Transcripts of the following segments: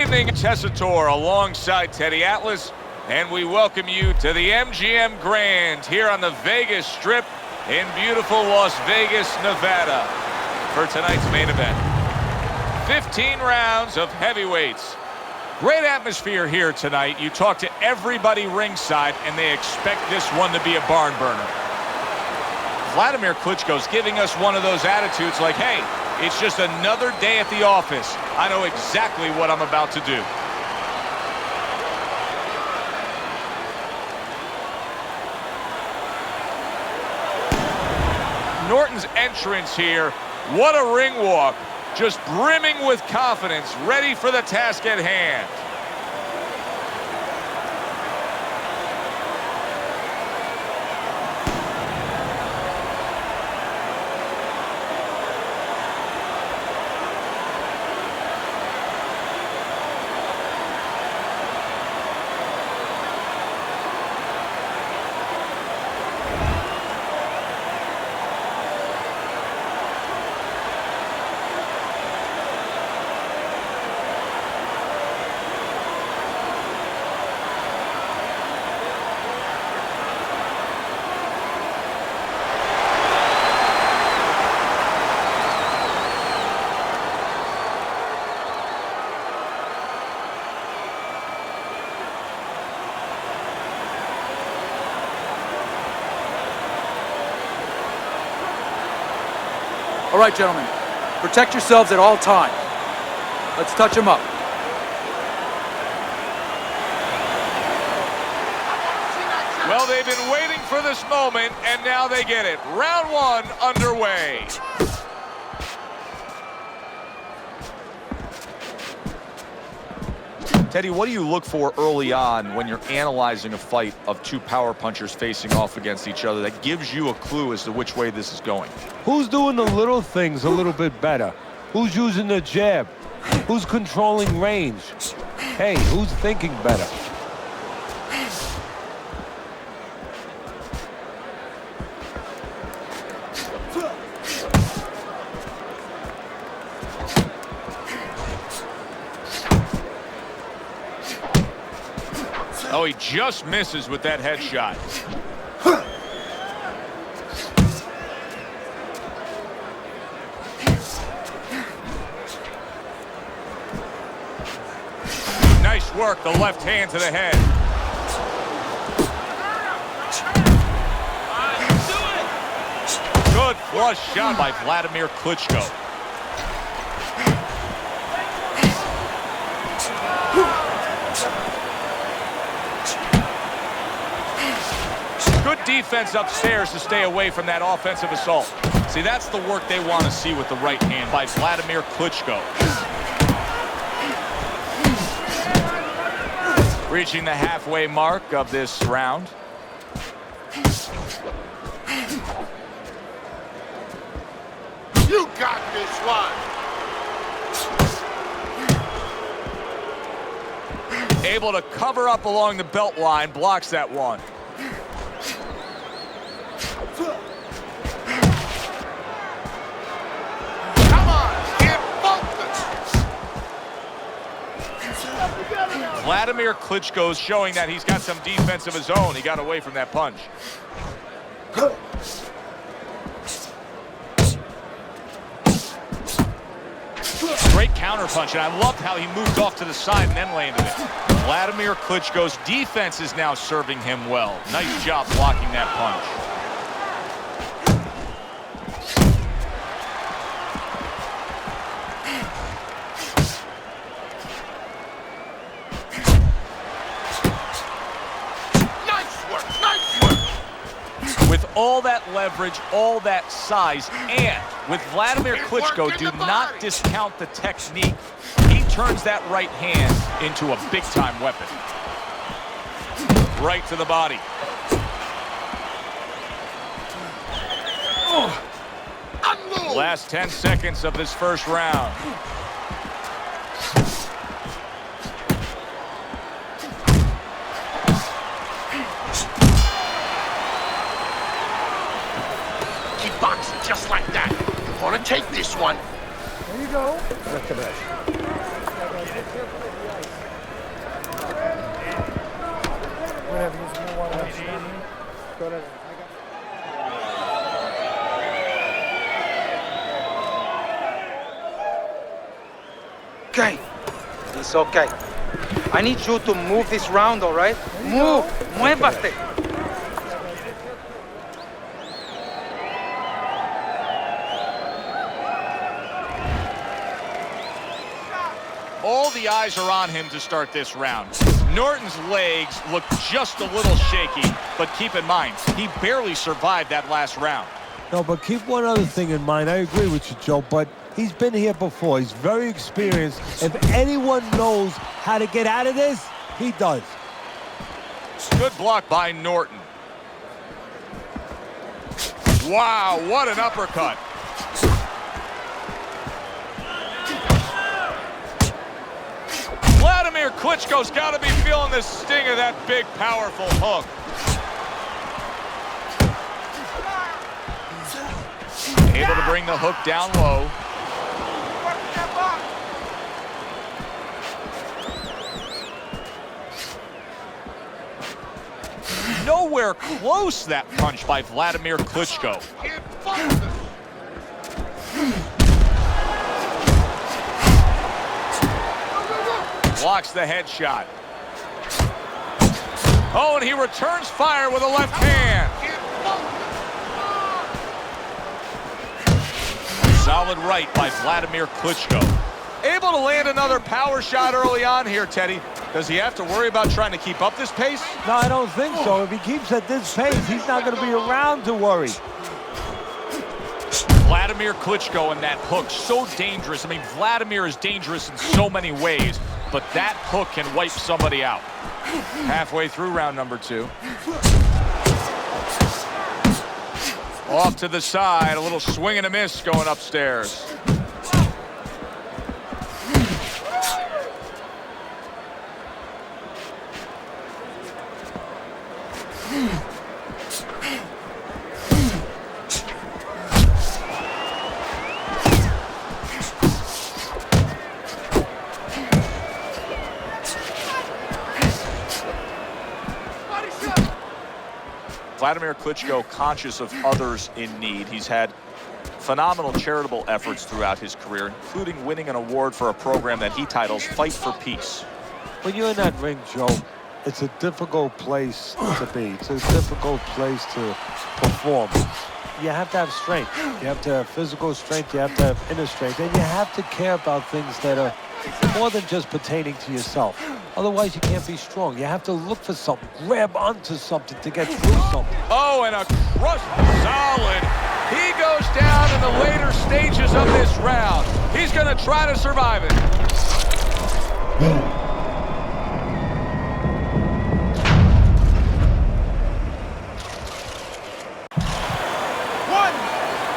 Evening, Tessitore alongside Teddy Atlas, and we welcome you to the MGM Grand here on the Vegas Strip in beautiful Las Vegas, Nevada, for tonight's main event. 15 rounds of heavyweights. Great atmosphere here tonight. You talk to everybody ringside, and they expect this one to be a barn burner. Wladimir Klitschko's giving us one of those attitudes like, hey, it's just another day at the office. I know exactly what I'm about to do. Norton's entrance here, what a ring walk. Just brimming with confidence, ready for the task at hand. All right, gentlemen, protect yourselves at all times. Let's touch them up. Well, they've been waiting for this moment, and now they get it. Round one underway. Teddy, what do you look for early on when you're analyzing a fight of two power punchers facing off against each other that gives you a clue as to which way this is going? Who's doing the little things a little bit better? Who's using the jab? Who's controlling range? Hey, who's thinking better? Oh, he just misses with that headshot. Nice work, the left hand to the head. Good flush shot by Wladimir Klitschko. Good defense upstairs to stay away from that offensive assault. See, that's the work they want to see with the right hand by Wladimir Klitschko. Reaching the halfway mark of this round. You got this one. Able to cover up along the belt line, blocks that one. Wladimir Klitschko's showing that he's got some defense of his own. He got away from that punch. Great counter punch, and I loved how he moved off to the side and then landed it. Wladimir Klitschko's defense is now serving him well. Nice job blocking that punch. With all that leverage, all that size, and with Wladimir Klitschko, do not discount the technique. He turns that right hand into a big-time weapon. Right to the body. Last 10 seconds of this first round. Boxing just like that. Want to take this one. There you go. Okay. It's okay. I need you to move this round, all right? Move. Muévate. All the eyes are on him to start this round. Norton's legs look just a little shaky, but keep in mind, he barely survived that last round. No, but keep one other thing in mind. I agree with you, Joe, but he's been here before. He's very experienced. If anyone knows how to get out of this, he does. Good block by Norton. Wow, what an uppercut. Wladimir Klitschko's got to be feeling the sting of that big, powerful hook. Able to bring the hook down low. Nowhere close, that punch by Wladimir Klitschko. Blocks the headshot. Oh, and he returns fire with a left hand. Solid right by Wladimir Klitschko. Able to land another power shot early on here, Teddy. Does he have to worry about trying to keep up this pace? No, I don't think so. If he keeps at this pace, he's not going to be around to worry. Wladimir Klitschko and that hook, so dangerous. I mean, Wladimir is dangerous in so many ways, but that hook can wipe somebody out. Halfway through round number 2. Off to the side, a little swing and a miss going upstairs. Wladimir Klitschko, conscious of others in need. He's had phenomenal charitable efforts throughout his career, including winning an award for a program that he titles Fight for Peace. When you're in that ring, Joe, it's a difficult place to be. It's a difficult place to perform. You have to have strength. You have to have physical strength. You have to have inner strength. And you have to care about things that are more than just pertaining to yourself. Otherwise, you can't be strong. You have to look for something, grab onto something to get through something. Oh, and a crush, solid. He goes down in the later stages of this round. He's going to try to survive it. 1,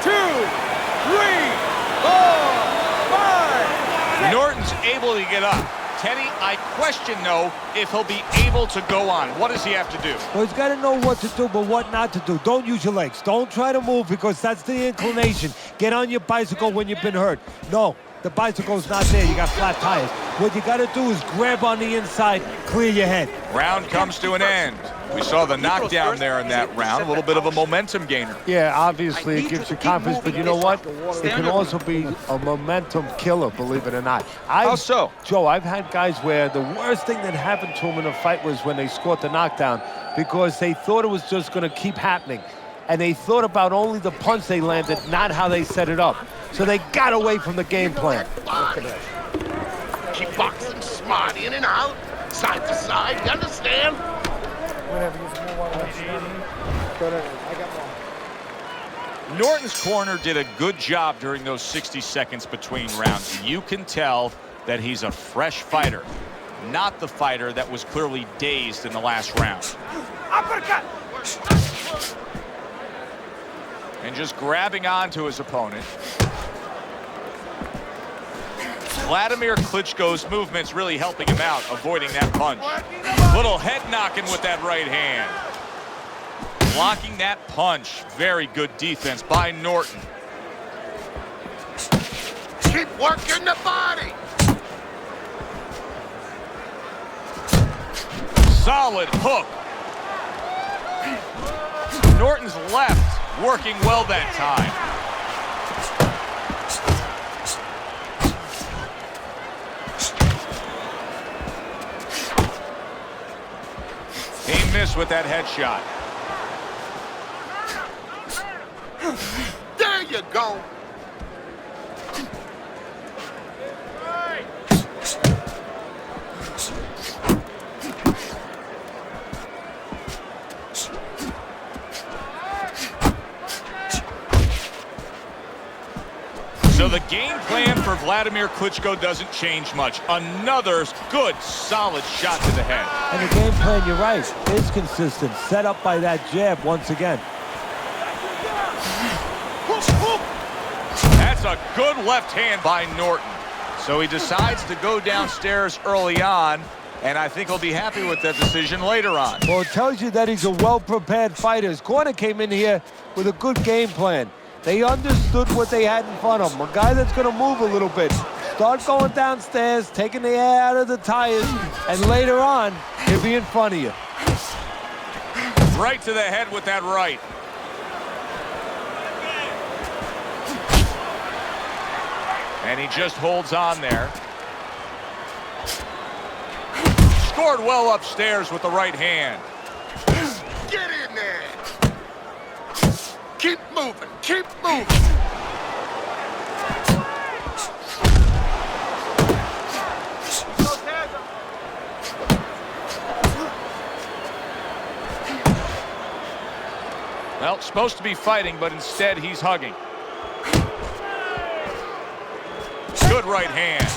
2, 3, 4, 5. Norton's able to get up. Teddy, I question, though, if he'll be able to go on. What does he have to do? Well, he's got to know what to do, but what not to do. Don't use your legs. Don't try to move because that's the inclination. Get on your bicycle when you've been hurt. No, the bicycle's not there. You got flat tires. What you got to do is grab on the inside, clear your head. Round comes to an end. We saw the knockdown there in that round. A little bit of a momentum gainer. Yeah, obviously it gives you confidence, but you know what? It can also be a momentum killer, believe it or not. How so? Joe, I've had guys where the worst thing that happened to them in a fight was when they scored the knockdown because they thought it was just going to keep happening. And they thought about only the punch they landed, not how they set it up. So they got away from the game plan. Keep boxing smart, in and out, side to side, you understand? Norton's corner did a good job during those 60 seconds between rounds. You can tell that he's a fresh fighter, not the fighter that was clearly dazed in the last round. Uppercut! And just grabbing onto his opponent. Wladimir Klitschko's movement's really helping him out, avoiding that punch. Little head knocking with that right hand. Blocking that punch. Very good defense by Norton. Keep working the body. Solid hook. Norton's left working well that time. He missed with that headshot. There you go. So the game plan for Wladimir Klitschko doesn't change much. Another good, solid shot to the head. And the game plan, you're right, is consistent. Set up by that jab once again. That's a good left hand by Norton. So he decides to go downstairs early on, and I think he'll be happy with that decision later on. Well, it tells you that he's a well-prepared fighter. His corner came in here with a good game plan. They understood what they had in front of him. A guy that's going to move a little bit. Start going downstairs, taking the air out of the tires, and later on, he'll be in front of you. Right to the head with that right. And he just holds on there. Scored well upstairs with the right hand. Get in there. Keep moving. Keep moving. Well, supposed to be fighting, but instead he's hugging. Good right hand.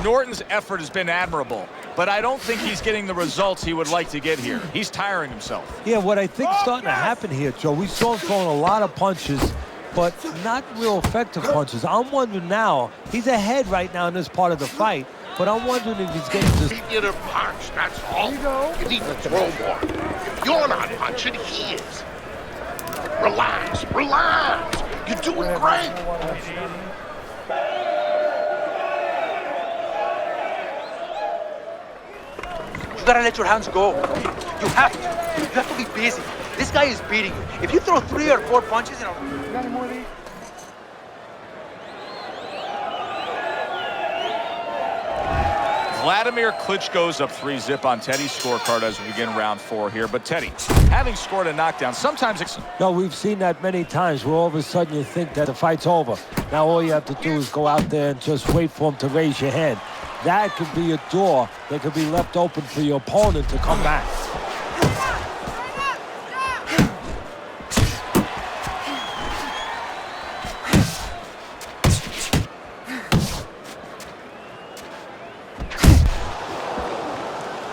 Norton's effort has been admirable, but I don't think he's getting the results he would like to get here. He's tiring himself. Yeah, what I think is starting to happen here, Joe, we saw him throwing a lot of punches, but not real effective punches. I'm wondering now, he's ahead right now in this part of the fight, but I'm wondering if he's getting to... He did a punch, that's all. You need to throw more. If you're not punching, he is. Relax, relax. You're doing great. You gotta let your hands go. You have to. You have to be busy. This guy is beating you. If you throw 3 or 4 punches in a... You got any more of these? Wladimir Klitschko's up 3-zip on Teddy's scorecard as we begin round 4 here. But Teddy, having scored a knockdown, sometimes it's... No, we've seen that many times where all of a sudden you think that the fight's over. Now all you have to do is go out there and just wait for him to raise your hand. That could be a door that could be left open for your opponent to come back.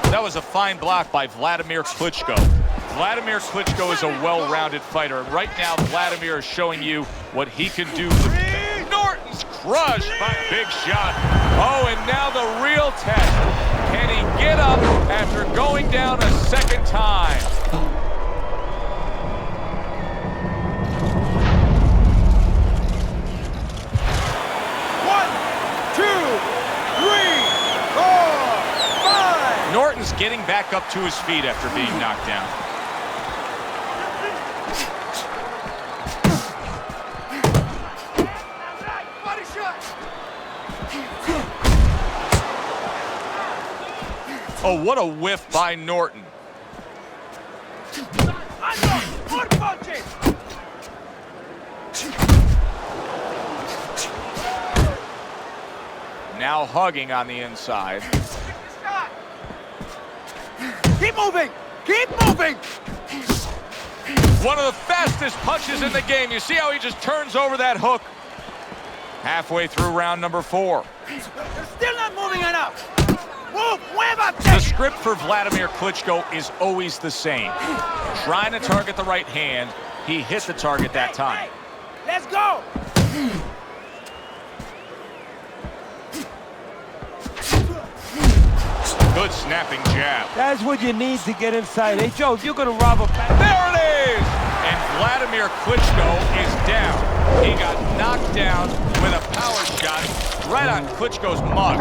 That was a fine block by Wladimir Klitschko. Wladimir Klitschko is a well-rounded fighter. And right now, Wladimir is showing you what he can do. Norton's crushed by a big shot. Oh, and now the real test. Can he get up after going down a second time? Norton's getting back up to his feet after being knocked down. Oh, what a whiff by Norton. Now hugging on the inside. Keep moving! Keep moving! One of the fastest punches in the game. You see how he just turns over that hook? Halfway through round number 4. You're still not moving enough! Move! The script for Wladimir Klitschko is always the same. Trying to target the right hand. He hit the target that time. Let's go! Good snapping jab. That's what you need to get inside. Hey, Joe, if you're going to rob a bank... There it is! And Wladimir Klitschko is down. He got knocked down with a power shot right on Klitschko's mug.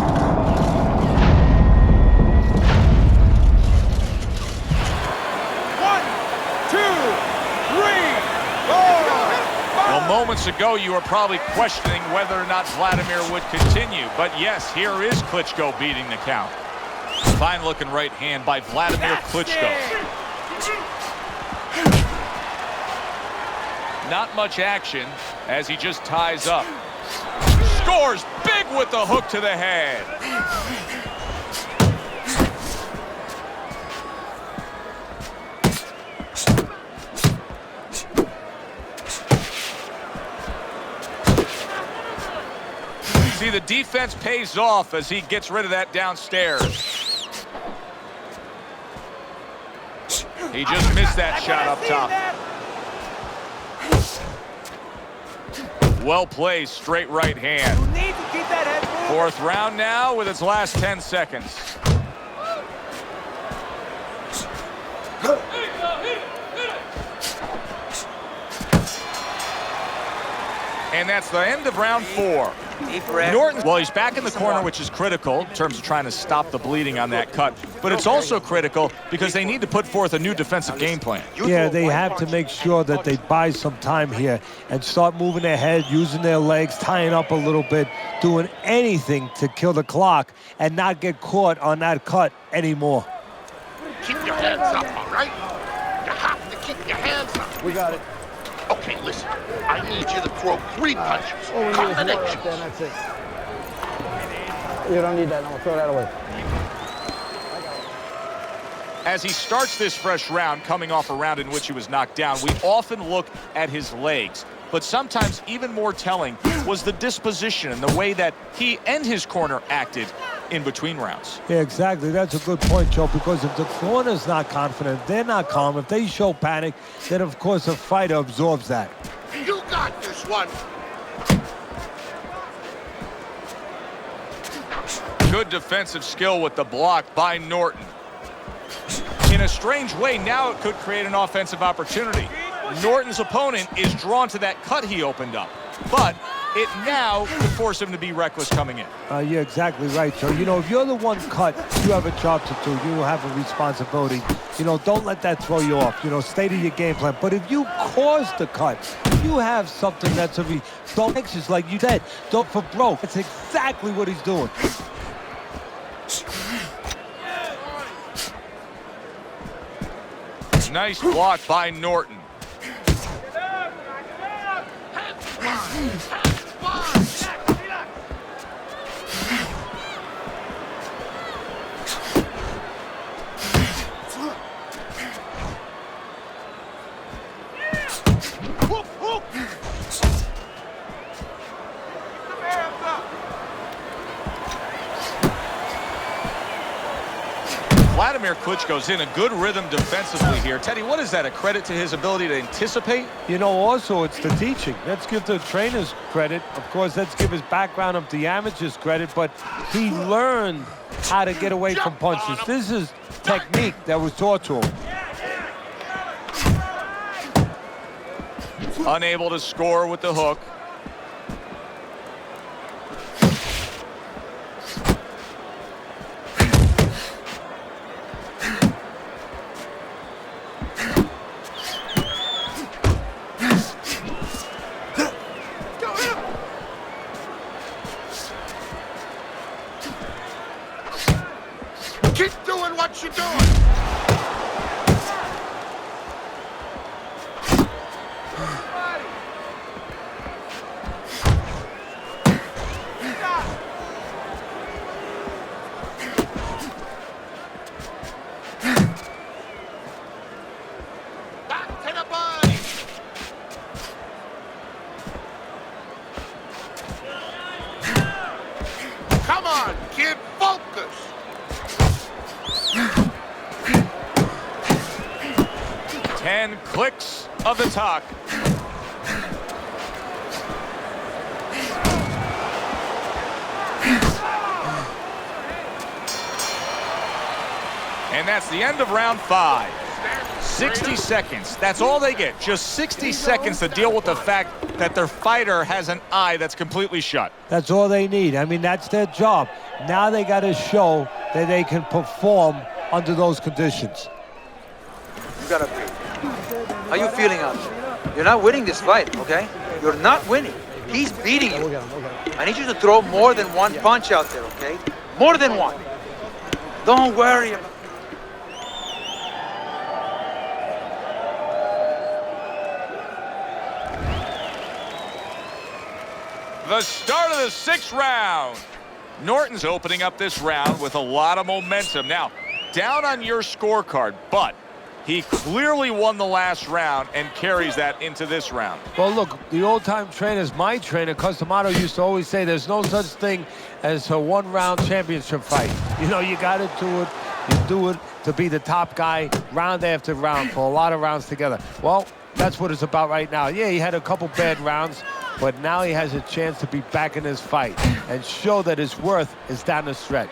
moments ago, you were probably questioning whether or not Wladimir would continue. But yes, here is Klitschko beating the count. Fine looking right hand by Wladimir Klitschko. Not much action as he just ties up. Scores big with the hook to the head. See, the defense pays off as he gets rid of that downstairs. He just missed that shot up top. Well played, straight right hand. Fourth round now with its last 10 seconds. And that's the end of round 4. Norton, well, he's back in the corner, which is critical in terms of trying to stop the bleeding on that cut. But it's also critical because they need to put forth a new defensive game plan. Yeah, they have to make sure that they buy some time here and start moving their head, using their legs, tying up a little bit, doing anything to kill the clock and not get caught on that cut anymore. Keep your hands up, all right? You have to keep your hands up. We got it. Okay, listen. I need you to throw 3 punches. Combinations. That's it. You don't need that. I'm going to throw that away. As he starts this fresh round, coming off a round in which he was knocked down, we often look at his legs. But sometimes even more telling was the disposition and the way that he and his corner acted in between rounds. Yeah, exactly. That's a good point, Joe, because if the corner's not confident, they're not calm, if they show panic, then, of course, the fighter absorbs that. You got this one. Good defensive skill with the block by Norton. In a strange way, now it could create an offensive opportunity. Norton's opponent is drawn to that cut he opened up, but it now could force him to be reckless coming in. You're exactly right, Joe. You know, if you're the one cut, you have a job to do. You have a responsibility. You know, don't let that throw you off. You know, stay to your game plan. But if you cause the cut, you have something that's don't exist, like you said, don't for broke. That's exactly what he's doing. Nice block by Norton. Wladimir Klitschko's in a good rhythm defensively here. Teddy, what is that, a credit to his ability to anticipate? You know, also, it's the teaching. Let's give the trainers credit. Of course, let's give his background of the amateurs credit, but he learned how to get away from punches. This is technique that was taught to him. Unable to score with the hook. Keep doing what you're doing. Back to the body. Come on, kid, focus. 10 clicks of the talk. And that's the end of round 5. 60 seconds. That's all they get. Just 60 seconds to deal with the fact that their fighter has an eye that's completely shut. That's all they need. I mean, that's their job. Now they got to show that they can perform under those conditions. You gotta breathe. How you feeling out there? You're not winning this fight, okay? You're not winning. He's beating you. We'll get him. I need you to throw more than one punch out there, okay? More than one. Don't worry about The start of the 6th round. Norton's opening up this round with a lot of momentum. Now, down on your scorecard, but he clearly won the last round and carries that into this round. Well, look, the old-time trainers, my trainer, Customato, used to always say there's no such thing as a one-round championship fight. You know, you got to do it. You do it to be the top guy round after round for a lot of rounds together. Well, that's what it's about right now. Yeah, he had a couple bad rounds, but now he has a chance to be back in this fight and show that his worth is down the stretch.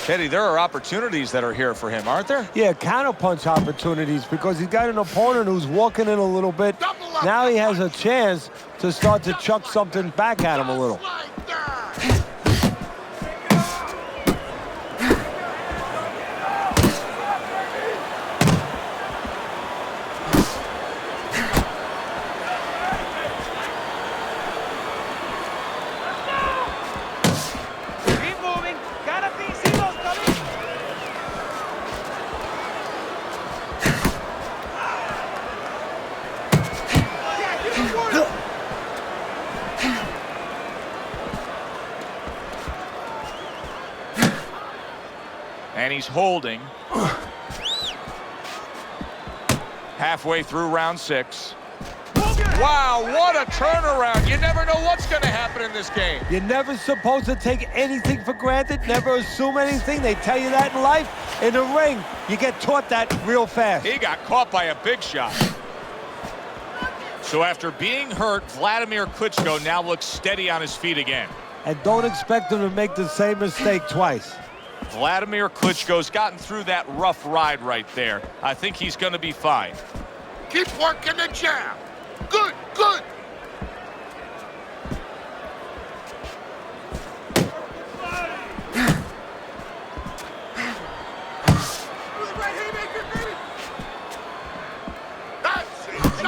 Teddy, there are opportunities that are here for him, aren't there? Yeah, counterpunch opportunities because he's got an opponent who's walking in a little bit. Now he has a chance to start to chuck something back at him a little. And he's holding. Halfway through round 6. Wow, what a turnaround. You never know what's going to happen in this game. You're never supposed to take anything for granted, never assume anything. They tell you that in life. In the ring, you get taught that real fast. He got caught by a big shot. So after being hurt, Wladimir Klitschko now looks steady on his feet again. And don't expect him to make the same mistake twice. Wladimir Klitschko's gotten through that rough ride right there. I think he's going to be fine. Keep working the jab. Good, good.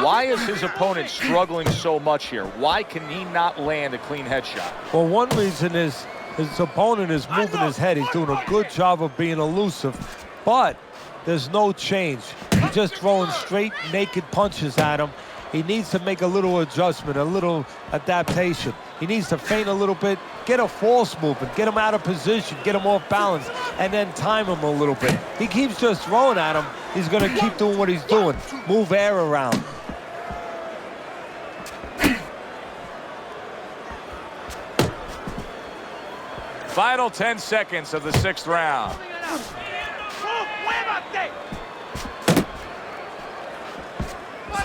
Why is his opponent struggling so much here? Why can he not land a clean headshot? Well, one reason is his opponent is moving his head. He's doing a good job of being elusive, but there's no change. He's just throwing straight, naked punches at him. He needs to make a little adjustment, a little adaptation. He needs to feint a little bit, get a false movement, get him out of position, get him off balance, and then time him a little bit. He keeps just throwing at him. He's going to keep doing what he's doing, move air around. Final 10 seconds of the 6th round.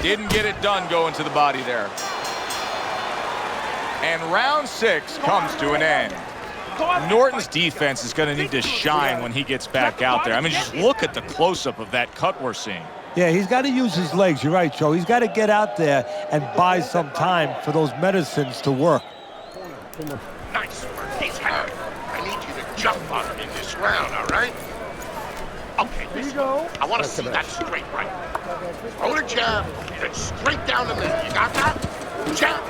Didn't get it done going to the body there. And round 6 comes to an end. Norton's defense is going to need to shine when he gets back out there. I mean, just look at the close-up of that cut we're seeing. Yeah, he's got to use his legs. You're right, Joe. He's got to get out there and buy some time for those medicines to work. Nice work. He's hurt. I need you to jump on him in this round, all right? Okay, listen. I want to see that straight right. Throw the jab, then straight down the middle. You got that? Jab.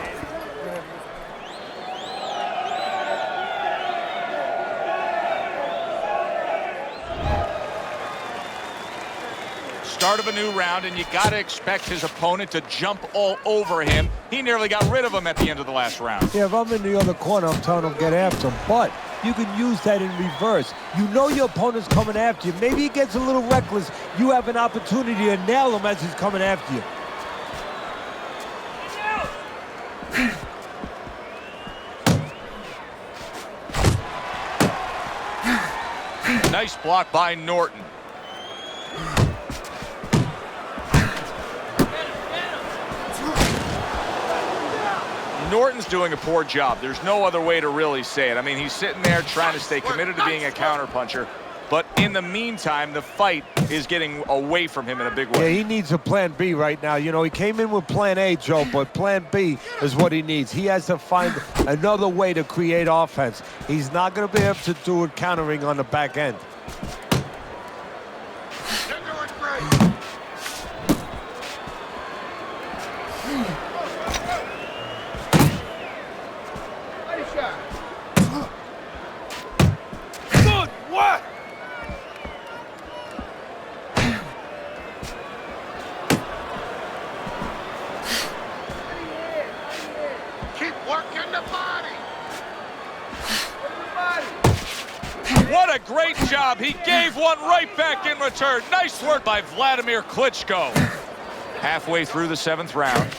Start of a new round, and you got to expect his opponent to jump all over him. He nearly got rid of him at the end of the last round. Yeah, if I'm in the other corner, I'm telling him get after him. But you can use that in reverse. You know your opponent's coming after you. Maybe he gets a little reckless. You have an opportunity to nail him as he's coming after you. Nice block by Norton. Norton's doing a poor job. There's no other way to really say it. I mean, he's sitting there trying to stay committed to being a counterpuncher, but in the meantime, the fight is getting away from him in a big way. Yeah, he needs a plan B right now. You know, he came in with plan A, Joe, but plan B is what he needs. He has to find another way to create offense. He's not going to be able to do it countering on the back end. Good work! Keep working the body. What a great job. He gave one right back in return. Nice work by Wladimir Klitschko. Halfway through the 7th round.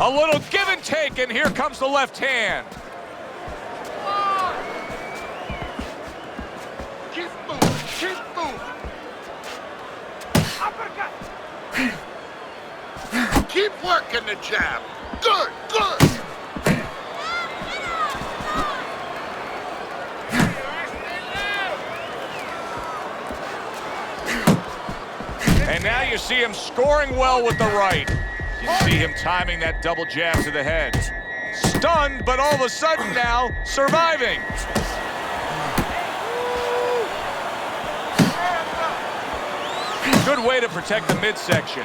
A little give and take, and here comes the left hand. Keep moving. Keep moving. Keep working the jab. Good, good. And now you see him scoring well with the right. You see him timing that double jab to the head. Stunned, but all of a sudden now surviving. Good way to protect the midsection.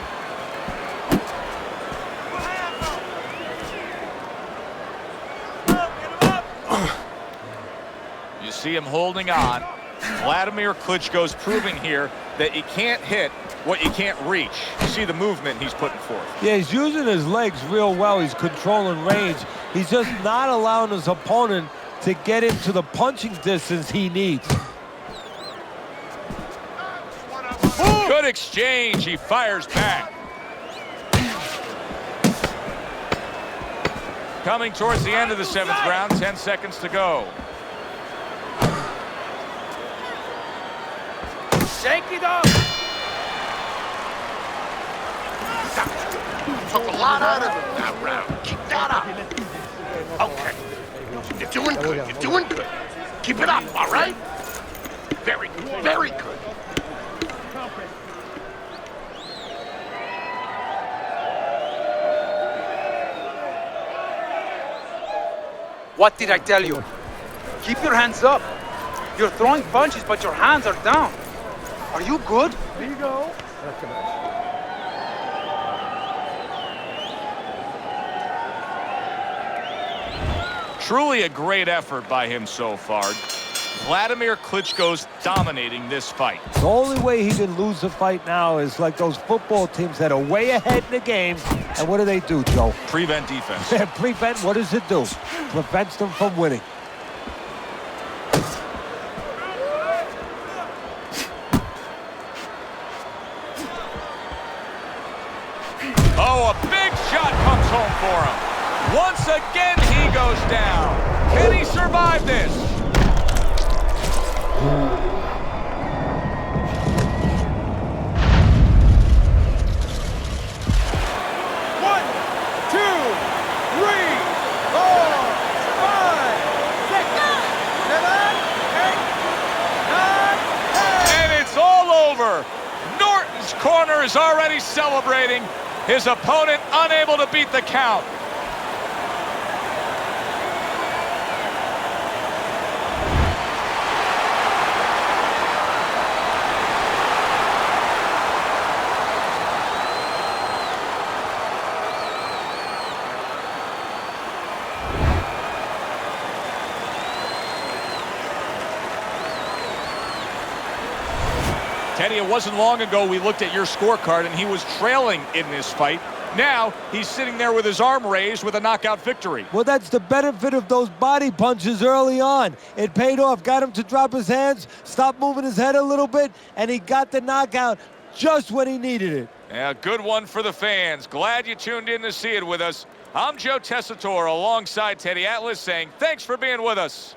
You see him holding on. Wladimir Klitschko's proving here that you can't hit what you can't reach. You see the movement he's putting forth. Yeah, he's using his legs real well. He's controlling range. He's just not allowing his opponent to get him to the punching distance he needs. Good exchange. He fires back. Coming towards the end of the 7th round, 10 seconds to go. Shake it up! Took a lot out of him that round. Keep that up. Okay. You're doing good. You're doing good. Keep it up, all right? Very good. Very good. What did I tell you? Keep your hands up. You're throwing punches, but your hands are down. Are you good? There you go. Truly a great effort by him so far. Wladimir Klitschko's dominating this fight. The only way he can lose the fight now is like those football teams that are way ahead in the game. And what do, Joe? Prevent defense. Prevent, what does it do? Prevents them from winning. Oh, a big shot comes home for him. Once again, he goes down. Can he survive this? Norton's corner is already celebrating. His opponent unable to beat the count. Teddy, it wasn't long ago we looked at your scorecard and he was trailing in this fight. Now he's sitting there with his arm raised with a knockout victory. Well, that's the benefit of those body punches early on. It paid off, got him to drop his hands, stop moving his head a little bit, and he got the knockout just when he needed it. Yeah, good one for the fans. Glad you tuned in to see it with us. I'm Joe Tessitore alongside Teddy Atlas saying thanks for being with us.